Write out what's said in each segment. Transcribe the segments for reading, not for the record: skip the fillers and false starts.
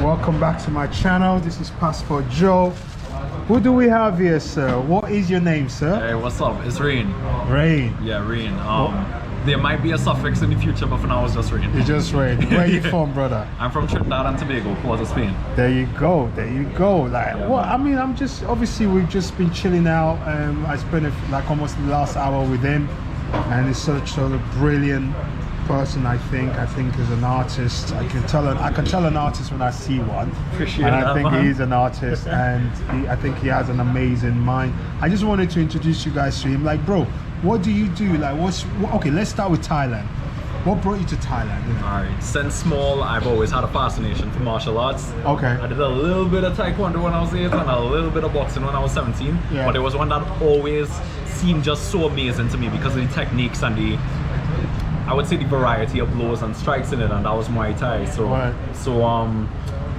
Welcome back to my channel. This is Passport Joe. Who do we have here, sir? What is your name, sir? Hey, what's up? It's Rain. Rain. Yeah, Rain. There might be a suffix in the future, but for now it's just Rain. It's just Rain. Where are you from, brother? I'm from Trinidad and Tobago, Port of Spain. There you go. There you go. Like, Yeah, well, man. I mean, I'm just obviously we've just been chilling out. I spent like almost the last hour with him, and he's such a brilliant person. I think is an artist. I can tell an artist when I see one. Appreciate and that, I think man. he's an artist, and I think he has an amazing mind. I just wanted to introduce you guys to him. Like, bro, what do you do? Like, okay? Let's start with Thailand. What brought you to Thailand? You know? Alright, since small, I've always had a fascination for martial arts. Okay. I did a little bit of Taekwondo when I was 8 and a little bit of boxing when I was 17. Yeah. But it was one that always seemed just so amazing to me because of the techniques and I would say the variety of blows and strikes in it, and that was Muay Thai. So, Right.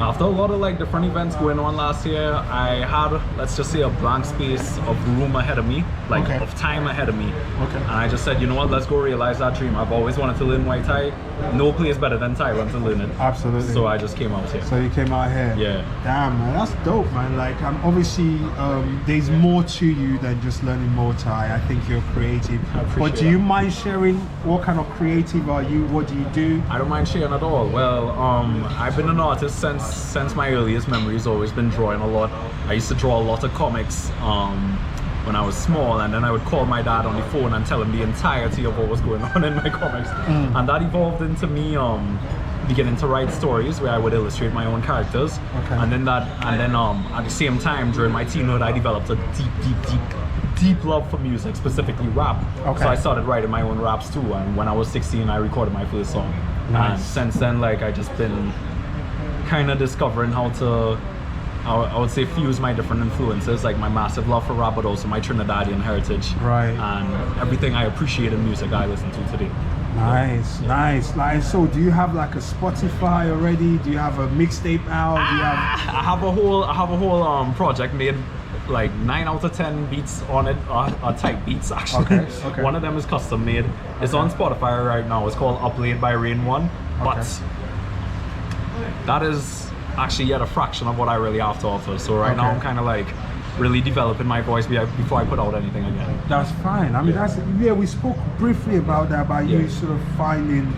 After a lot of like different events going on last year, I had, let's just say, a blank space of room ahead of me, like Okay. of time ahead of me. Okay. And I just said, you know what, let's go realize that dream. I've always wanted to learn Muay Thai. No place better than Thailand to learn it. Absolutely. So I just came out here. So you came out here. Yeah. Damn, man, that's dope, man. Like, obviously, there's more to you than just learning Muay Thai. I think you're creative. I appreciate But do you that. mind sharing what kind of creative are you? What do you do? I don't mind sharing at all. Well, I've been an artist since my earliest memories. Always been drawing a lot. I used to draw a lot of comics when I was small, and then I would call my dad on the phone and tell him the entirety of what was going on in my comics. And that evolved into me beginning to write stories where I would illustrate my own characters. Okay. And then at the same time during my teenhood, I developed a deep love for music, specifically rap. Okay. So I started writing my own raps too, and when I was 16 I recorded my first song. Nice. And since then, like, I just been kind of discovering how to, I would say, fuse my different influences, like my massive love for rap, but also my Trinidadian heritage. Right. And everything I appreciate in music I listen to today. Nice, nice. Like, so do you have like a Spotify already? Do you have a mixtape out? Do you have... I have a whole project made, like 9 out of 10 beats on it are type beats actually. Okay, okay. One of them is custom made. It's on Spotify right now. It's called Uplayed by Rain 1. But Okay. that is actually yet a fraction of what I really have to offer. So right now Okay. I'm kind of like really developing my voice before I put out anything again. That's fine. I mean, Yeah. we spoke briefly about that, about you Yeah. sort of finding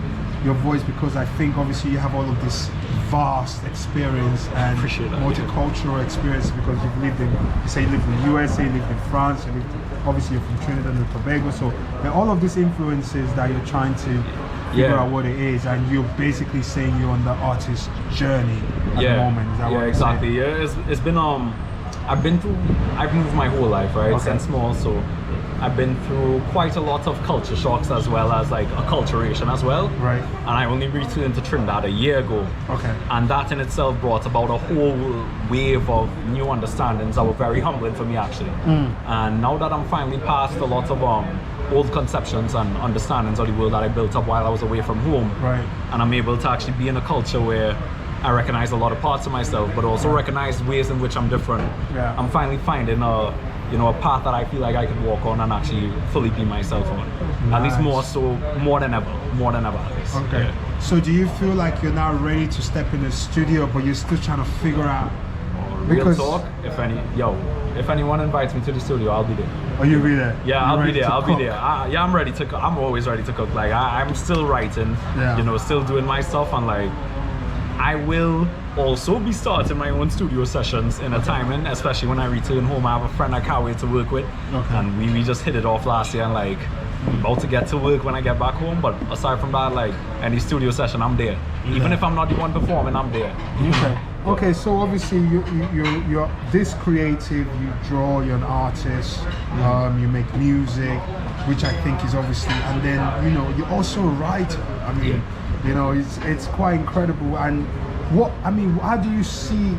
your voice, because I think obviously you have all of this vast experience and Appreciate that, multicultural experience, because you've lived in, you say you lived in the USA, you lived in France, you lived, obviously you're from Trinidad and Tobago, so there are all of these influences that you're trying to figure Yeah. out what it is, and you're basically saying you're on the artist journey at the moment. Is that what yeah, you're exactly. saying? Yeah, it's been I've moved my whole life, right, Okay. since small, so I've been through quite a lot of culture shocks as well as like acculturation as well. Right. And I only returned to Trinidad a year ago. Okay. And that in itself brought about a whole wave of new understandings that were very humbling for me actually. And now that I'm finally past a lot of old conceptions and understandings of the world that I built up while I was away from home, Right. and I'm able to actually be in a culture where I recognize a lot of parts of myself, but also recognize ways in which I'm different. Yeah. I'm finally finding a path that I feel like I can walk on and actually fully be myself on. At least Nice. more than ever at least. Okay. Yeah. So do you feel like you're now ready to step in the studio, but you're still trying to figure out? Real Because- talk, if anyone invites me to the studio, I'll be there. Are you really there? Yeah, You're I'll be ready there. to I'll be cook? there. I'm ready to cook. I'm always ready to cook. Like I'm still writing, Yeah. still doing my stuff, and like I will also be starting my own studio sessions in a timing, especially when I return home. I have a friend I can't wait to work with, Okay. and we just hit it off last year, and like about to get to work when I get back home. But aside from that, like any studio session, I'm there. Even if I'm not the one performing, I'm there. Okay. Okay, so obviously you're this creative, you draw, you're an artist, you make music, which I think is obviously, and then you're also a writer. I mean, it's quite incredible. And how do you see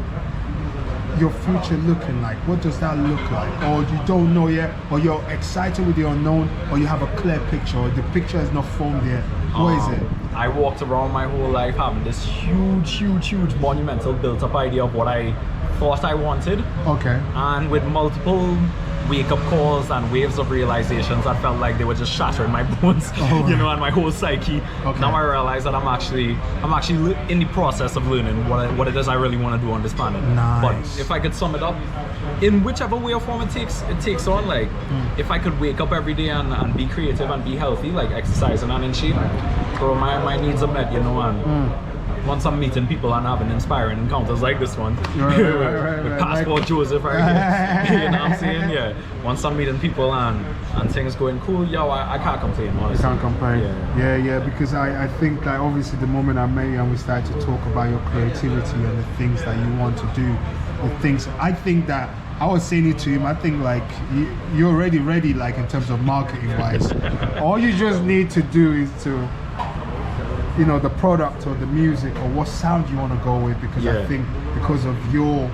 your future looking like? What does that look like? Or you don't know yet, or you're excited with the unknown, or you have a clear picture, or the picture is not formed yet? What is it? I walked around my whole life having this huge monumental built up idea of what I thought I wanted, Okay. and with multiple wake-up calls and waves of realizations that felt like they were just shattering my bones, you know, and my whole psyche. Now I realize that I'm actually in the process of learning what it is I really want to do on this planet. Nice. But if I could sum it up, in whichever way or form it takes on, like if I could wake up every day and be creative and be healthy, like exercising and in shape, so my needs are met, you know, and once I'm meeting people and having inspiring encounters like this one, with Passport Joseph right here, you know what I'm saying? Yeah. Once I'm meeting people and things going cool, yo, I can't complain, honestly. You can't complain. Yeah, because I think that obviously the moment I met you and we started to talk about your creativity and the things that you want to do, the things, I think that I was saying it to him, I think like you're already ready, like in terms of marketing wise. All you just need to do is to, you know, the product or the music or what sound you want to go with, because I think because of your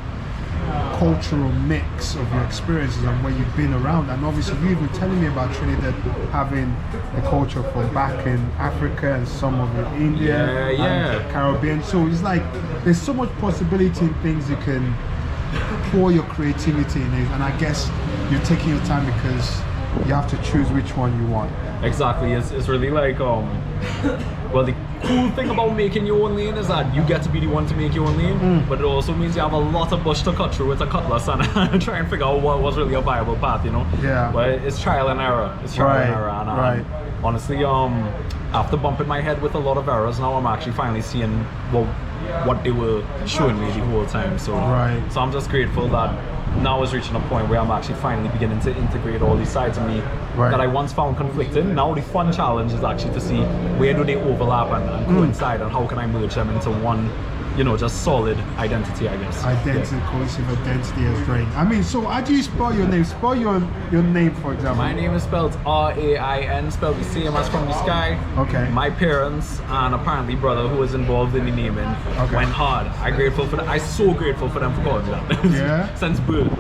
cultural mix of your experiences and where you've been around, and obviously you even telling me about Trinidad having the culture from back in Africa and some of it India and Caribbean, so it's like there's so much possibility in things you can pour your creativity in it, and I guess you're taking your time because you have to choose which one you want. Exactly. It's really like well, the cool thing about making your own lane is that you get to be the one to make your own lane, but it also means you have a lot of bush to cut through with a cutlass and try and figure out what was really a viable path, you know. But it's trial and error. It's trial and error, and honestly, after bumping my head with a lot of errors, now I'm actually finally seeing what they were showing me the whole time. So so I'm just grateful that now is reaching a point where I'm actually finally beginning to integrate all these sides of me that I once found conflicting. Now the fun challenge is actually to see where do they overlap and coincide, and how can I merge them into one, you know, just solid identity, I guess. Cohesive identity as Rain. I mean, so how do you spell your name? Spell your name, for example. My name is spelled R-A-I-N, spelled the same as from the sky. My parents and apparently brother who was involved in the naming went hard. I'm so grateful for them for calling me that. Since birth.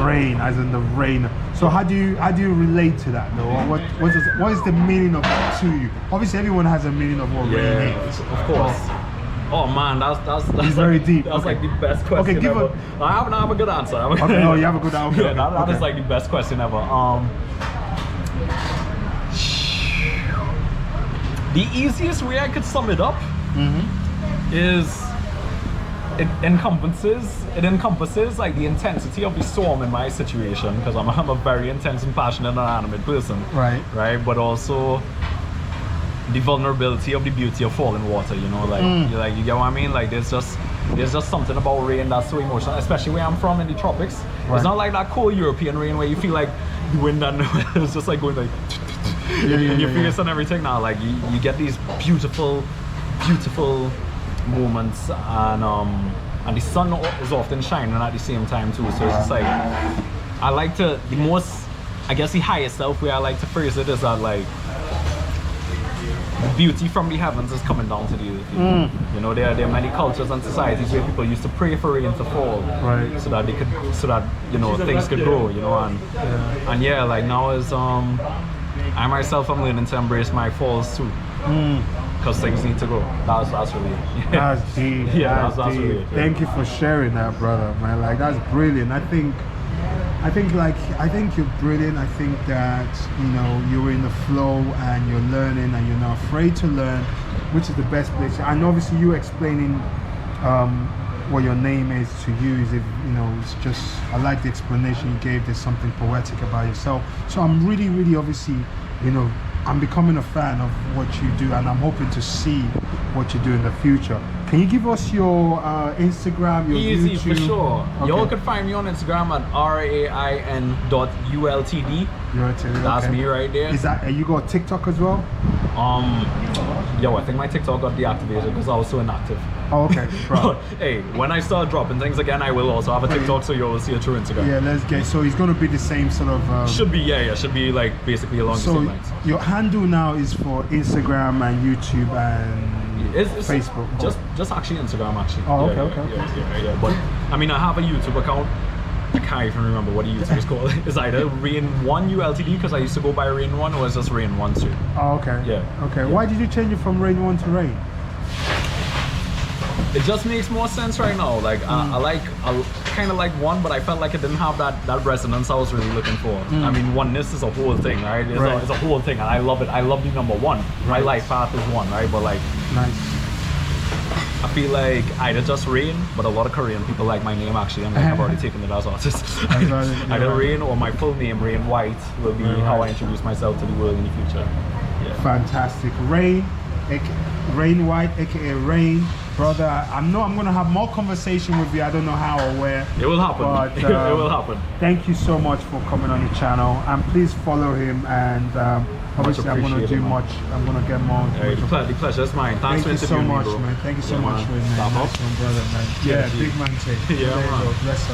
Rain, as in the rain. So how do you relate to that though? What is the meaning of that to you? Obviously everyone has a meaning of what rain is. Of course. Oh man, that's very deep. That's like the best question ever. I have a good answer. You have a good answer. That is like the best question ever. The easiest way I could sum it up is it encompasses like the intensity of the storm in my situation, because I'm a very intense and passionate and animate person. Right. But also the vulnerability of the beauty of falling water, you know, you get what I mean? Like there's just something about rain that's so emotional, especially where I'm from in the tropics. It's not like that cold European rain where you feel like the wind and it's just like going like in your face and everything. Now like you get these beautiful moments, and the sun is often shining at the same time too, so it's just like I like to, the highest self way I like to phrase it is that like the beauty from the heavens is coming down to the earth. You know, there are many cultures and societies where people used to pray for rain to fall, so that you know things could grow, you know, and like now is I myself am learning to embrace my falls too, because things need to grow. That's really that's deep. That's deep. really Thank you for sharing that, brother, man. Like that's brilliant. I think you're brilliant. I think that, you know, you're in the flow and you're learning and you're not afraid to learn, which is the best place. And obviously you explaining what your name is to you is, if you know, it's just, I like the explanation you gave. There's something poetic about yourself. So I'm really obviously, you know, I'm becoming a fan of what you do, and I'm hoping to see what you do in the future. Can you give us your Instagram, your Easy, YouTube? for sure. Y'all can find me on Instagram at rain.ultd. That's me right there. Is that, you got TikTok as well? Yo, I think my TikTok got deactivated because I was so inactive. Oh, okay. Right. Hey, when I start dropping things again, I will also have a TikTok, so you'll see it through Instagram. Yeah, let's get. So it's gonna be the same sort of. Should be, should be like basically along the same lines. Your handle now is for Instagram and YouTube and it's Facebook. Just actually Instagram actually. Oh, okay. Yeah. But I mean, I have a YouTube account. I can't even remember what the YouTube is called. It's either Rain1 ULTD, because I used to go by Rain1, or it's just Rain1 too. Oh, okay. Yeah. Okay. Why did you change it from Rain1 to Rain? It just makes more sense right now. Like I kind of like one, but I felt like it didn't have that resonance I was really looking for. I mean, oneness is a whole thing, right? It's a whole thing, and I love it. I love the number one. My life path is one, right? But like, Nice. I feel like either just Rain, but a lot of Korean people like my name actually, and like, I've already taken it as artist. Either Rain or my full name, Rain White, will be how I introduce myself to the world in the future. Yeah. Fantastic. Rain White, aka Rain, brother. I know I'm gonna have more conversation with you. I don't know how or where. It will happen. But, It will happen. Thank you so much for coming on the channel, and please follow him. And obviously, I'm gonna do much. I'm gonna get more. The pleasure is mine. Thanks Thank you for so interviewing much, me, bro. man. Thank you so Yeah, much man. for it, man. Stop Nice up. one, brother, man. Yeah, big man take. Yeah, man. Bless up.